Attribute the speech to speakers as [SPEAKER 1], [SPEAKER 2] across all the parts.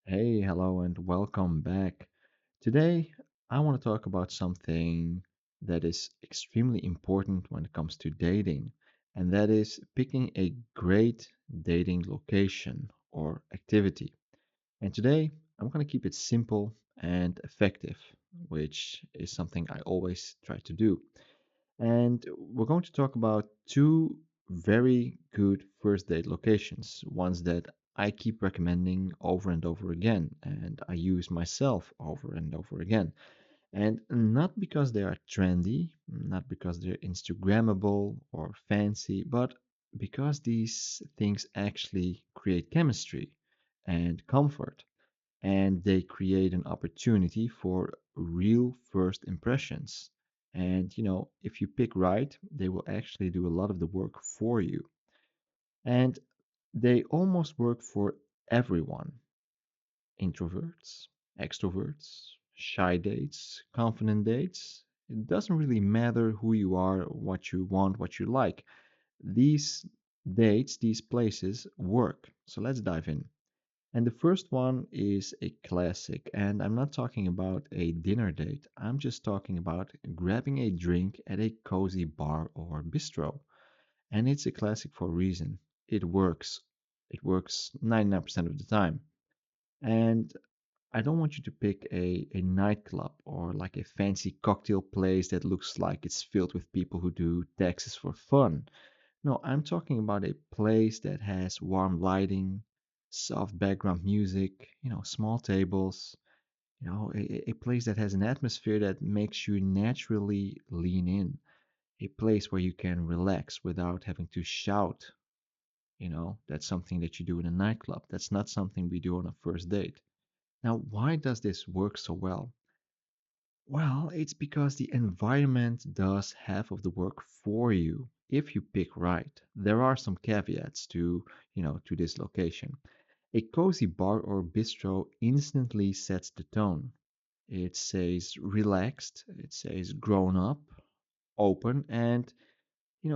[SPEAKER 1] Hey, hello, and welcome back. Today, I want to talk about something that is extremely important when it comes to dating, and that is picking a great dating location or activity. And today, I'm going to keep it simple and effective, which is something I always try to do. And we're going to talk about two very good first date locations, ones that I keep recommending over and over again, and I use myself over and over again. And not because they are trendy, not because they're Instagrammable or fancy, but because these things actually create chemistry and comfort, and they create an opportunity for real first impressions. And if you pick right, they will actually do a lot of the work for you. And they almost work for everyone: introverts, extroverts, shy dates, confident dates. It doesn't really matter who you are, what you want, what you like. These dates, these places work. So let's dive in. And the first one is a classic, and I'm not talking about a dinner date. I'm just talking about grabbing a drink at a cozy bar or bistro. And it's a classic for a reason. It works. It works 99% of the time. And I don't want you to pick a nightclub or like a fancy cocktail place that looks like it's filled with people who do taxes for fun. No, I'm talking about a place that has warm lighting, soft background music, small tables, a place that has an atmosphere that makes you naturally lean in, a place where you can relax without having to shout. That's something that you do in a nightclub. That's not something we do on a first date. Now, why does this work so well? Well, it's because the environment does half of the work for you if you pick right. There are some caveats to this location. A cozy bar or bistro instantly sets the tone. It says relaxed, it says grown up, open, and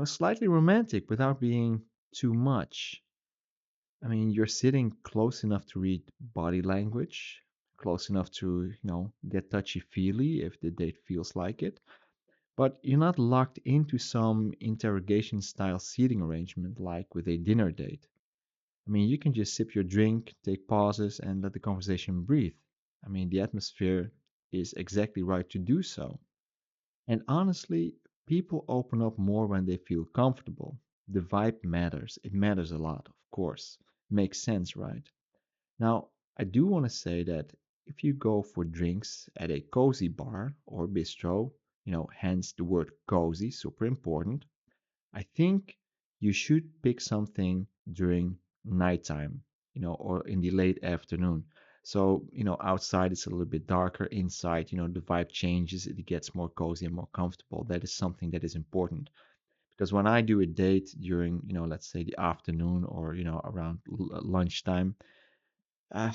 [SPEAKER 1] slightly romantic without being too much. I mean, you're sitting close enough to read body language, close enough to, get touchy-feely if the date feels like it, but you're not locked into some interrogation style seating arrangement like with a dinner date. I mean, you can just sip your drink, take pauses, and let the conversation breathe. I mean, the atmosphere is exactly right to do so. And honestly, people open up more when they feel comfortable. The vibe matters. It matters a lot, of course. Makes sense, right? Now, I do want to say that if you go for drinks at a cozy bar or bistro, hence the word cozy, super important, I think you should pick something during nighttime, or in the late afternoon. So, outside it's a little bit darker, inside, the vibe changes, it gets more cozy and more comfortable. That is something that is important. Because when I do a date during, let's say the afternoon or, around lunchtime, uh,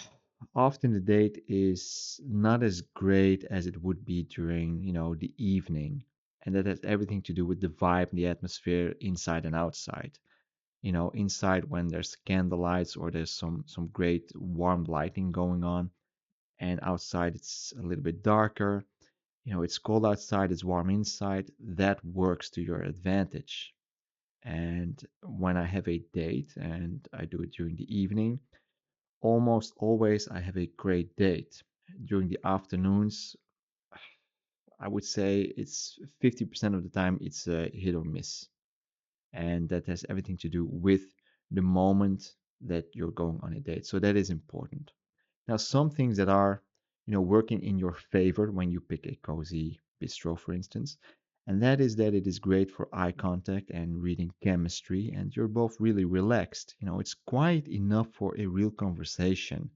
[SPEAKER 1] often the date is not as great as it would be during, the evening. And that has everything to do with the vibe and the atmosphere inside and outside. Inside when there's candlelights or there's some great warm lighting going on, and outside it's a little bit darker. It's cold outside, it's warm inside. That works to your advantage. And when I have a date and I do it during the evening, almost always I have a great date. During the afternoons, I would say it's 50% of the time it's a hit or miss. And that has everything to do with the moment that you're going on a date. So that is important. Now, some things that are, working in your favor when you pick a cozy bistro, for instance, and that is that it is great for eye contact and reading chemistry, and you're both really relaxed. It's quite enough for a real conversation.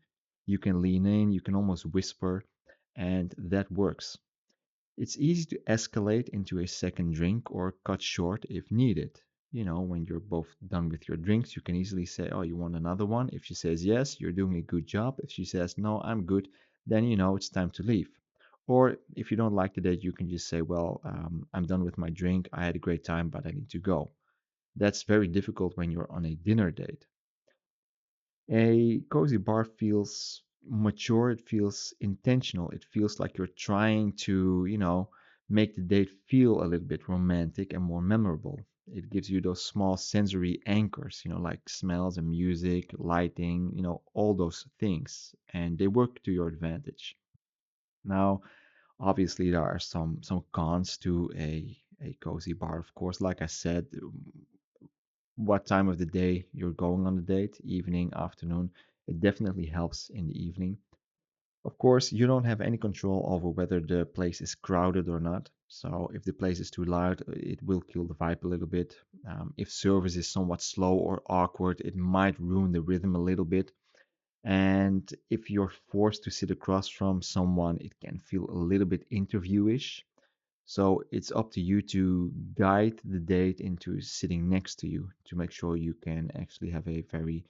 [SPEAKER 1] You can lean in, you can almost whisper, and that works. It's easy to escalate into a second drink or cut short if needed. When you're both done with your drinks, you can easily say, "Oh, you want another one?" If she says yes, you're doing a good job. If she says, "No, I'm good," then it's time to leave. Or if you don't like the date, you can just say, "Well, I'm done with my drink. I had a great time, but I need to go." That's very difficult when you're on a dinner date. A cozy bar feels mature, it feels intentional. It feels like you're trying to, make the date feel a little bit romantic and more memorable. It gives you those small sensory anchors, like smells and music, lighting, all those things, and they work to your advantage. Now, obviously, there are some cons to a cozy bar, of course. Like I said, what time of the day you're going on the date, evening, afternoon. It definitely helps in the evening. Of course, you don't have any control over whether the place is crowded or not. So if the place is too loud, it will kill the vibe a little bit. If service is somewhat slow or awkward, it might ruin the rhythm a little bit. And if you're forced to sit across from someone, it can feel a little bit interviewish. So it's up to you to guide the date into sitting next to you to make sure you can actually have a very,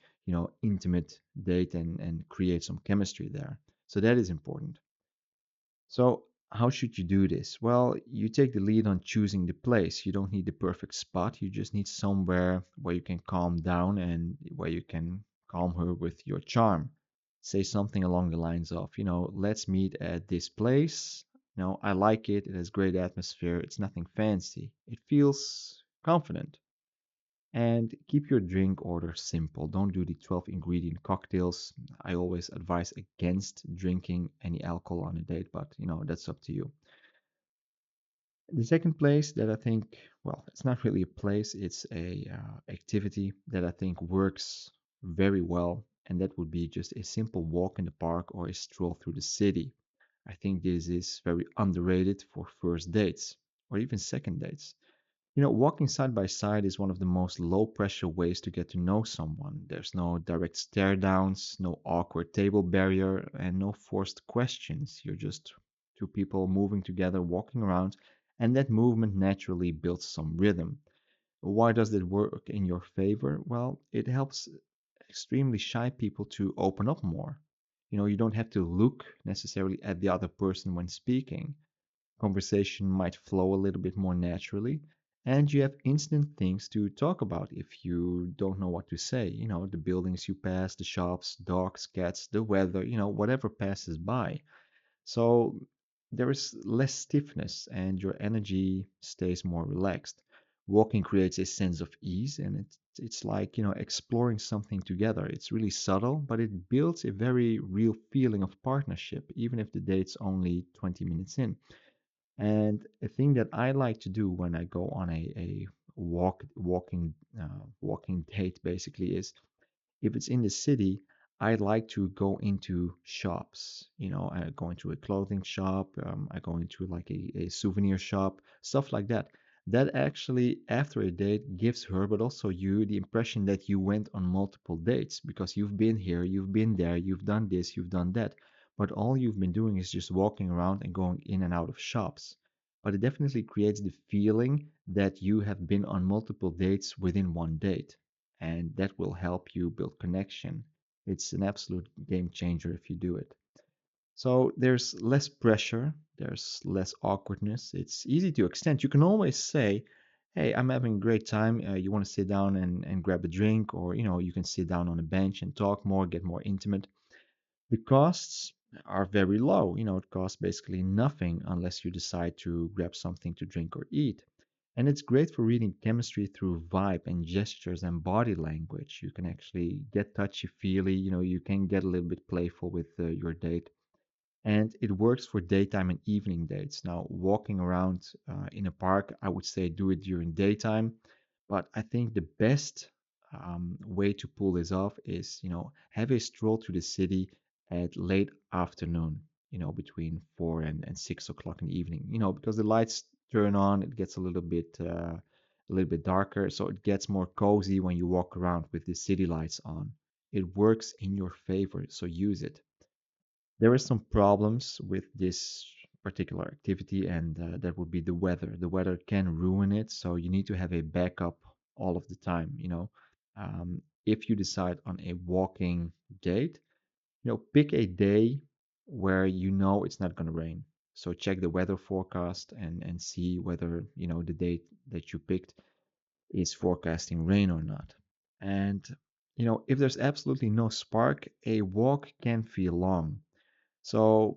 [SPEAKER 1] intimate date and create some chemistry there. So that is important. So how should you do this? Well, you take the lead on choosing the place. You don't need the perfect spot. You just need somewhere where you can calm down and where you can calm her with your charm. Say something along the lines of, let's meet at this place. I like it. It has great atmosphere. It's nothing fancy. It feels confident. And keep your drink order simple. Don't do the 12 ingredient cocktails. I always advise against drinking any alcohol on a date, but that's up to you. The second place that I think, well, it's not really a place, it's a activity that I think works very well, and that would be just a simple walk in the park or a stroll through the city. I think this is very underrated for first dates or even second dates. Walking side by side is one of the most low pressure ways to get to know someone. There's no direct stare downs, no awkward table barrier, and no forced questions. You're just two people moving together, walking around, and that movement naturally builds some rhythm. Why does it work in your favor? Well, it helps extremely shy people to open up more. You don't have to look necessarily at the other person when speaking. Conversation might flow a little bit more naturally, and you have instant things to talk about if you don't know what to say. The buildings you pass, the shops, dogs, cats, the weather, whatever passes by. So there is less stiffness and your energy stays more relaxed. Walking creates a sense of ease, and it's like, exploring something together. It's really subtle, but it builds a very real feeling of partnership, even if the date's only 20 minutes in. And a thing that I like to do when I go on a walking date basically is, if it's in the city, I like to go into shops. I go into a clothing shop, I go into like a souvenir shop, stuff like that. That actually, after a date, gives her, but also you, the impression that you went on multiple dates because you've been here, you've been there, you've done this, you've done that. But all you've been doing is just walking around and going in and out of shops. But it definitely creates the feeling that you have been on multiple dates within one date, and that will help you build connection. It's an absolute game changer if you do it. So there's less pressure, there's less awkwardness. It's easy to extend. You can always say, "Hey, I'm having a great time. You want to sit down and grab a drink, or you can sit down on a bench and talk more, get more intimate." The costs are very low. It costs basically nothing unless you decide to grab something to drink or eat. And it's great for reading chemistry through vibe and gestures and body language. You can actually get touchy-feely, you can get a little bit playful with your date. And it works for daytime and evening dates. Now, walking around in a park, I would say do it during daytime. But I think the best way to pull this off is, have a stroll to the city at late afternoon, between 4 and 6 o'clock in the evening, because the lights turn on, it gets a little bit darker. So it gets more cozy when you walk around with the city lights on. It works in your favor, so use it. There are some problems with this particular activity, and that would be the weather. The weather can ruin it, so you need to have a backup all of the time. If you decide on a walking date, pick a day where it's not going to rain. So check the weather forecast and see whether the date that you picked is forecasting rain or not. And If there's absolutely no spark, a walk can feel long. So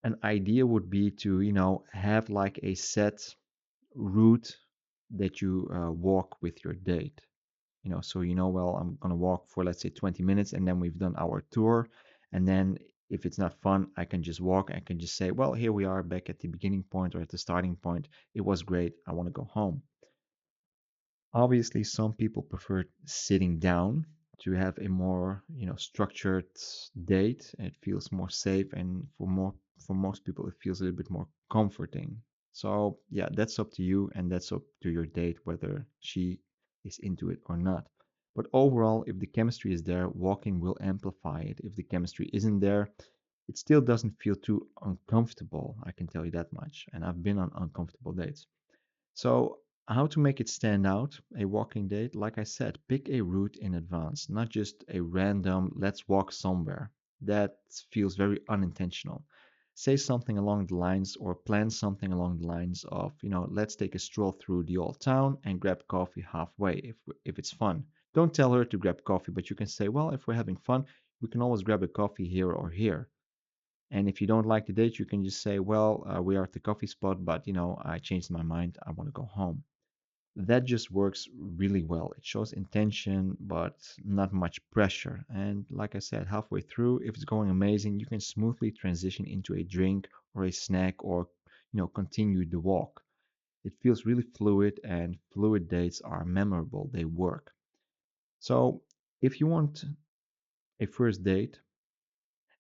[SPEAKER 1] an idea would be to, have like a set route that you walk with your date. So well, I'm gonna walk for let's say 20 minutes, and then we've done our tour, and then if it's not fun, I can just walk. I can just say, well, here we are back at the beginning point or at the starting point. It was great. I want to go home. Obviously, some people prefer sitting down to have a more, structured date. It feels more safe, and for most people, it feels a little bit more comforting. So yeah, that's up to you, and that's up to your date whether she is into it or not. But overall, if the chemistry is there, walking will amplify it. If the chemistry isn't there, it still doesn't feel too uncomfortable. I can tell you that much. And I've been on uncomfortable dates. So, how to make it stand out? A walking date, like I said, pick a route in advance, not just a random let's walk somewhere. That feels very unintentional. Say something along the lines or plan something along the lines of, let's take a stroll through the old town and grab coffee halfway if it's fun. Don't tell her to grab coffee, but you can say, well, if we're having fun, we can always grab a coffee here or here. And if you don't like the date, you can just say, well, we are at the coffee spot, but I changed my mind. I want to go home. That just works really well. It shows intention, but not much pressure. And like I said, halfway through, if it's going amazing, you can smoothly transition into a drink or a snack or, continue the walk. It feels really fluid, and fluid dates are memorable. They work. So if you want a first date,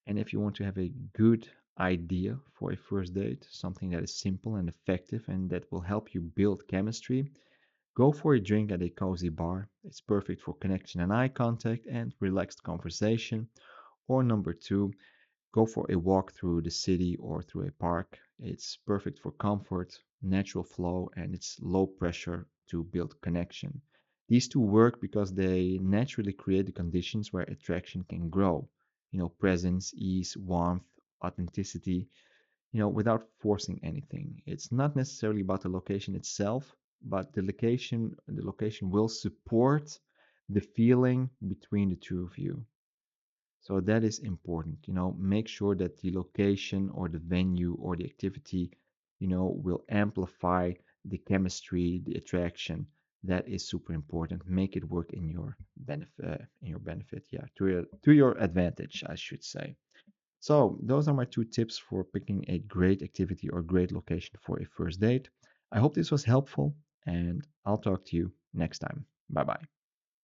[SPEAKER 1] and if you want to have a good idea for a first date, something that is simple and effective and that will help you build chemistry, go for a drink at a cozy bar. It's perfect for connection and eye contact and relaxed conversation. Or number two, go for a walk through the city or through a park. It's perfect for comfort, natural flow, and it's low pressure to build connection. These two work because they naturally create the conditions where attraction can grow. Presence, ease, warmth, authenticity, without forcing anything. It's not necessarily about the location itself, but the location will support the feeling between the two of you. So that is important. Make sure that the location or the venue or the activity, will amplify the chemistry, the attraction. That is super important. Make it work in your benefit, yeah, to your advantage, I should say. So those are my two tips for picking a great activity or great location for a first date. I hope this was helpful, and I'll talk to you next time. Bye bye.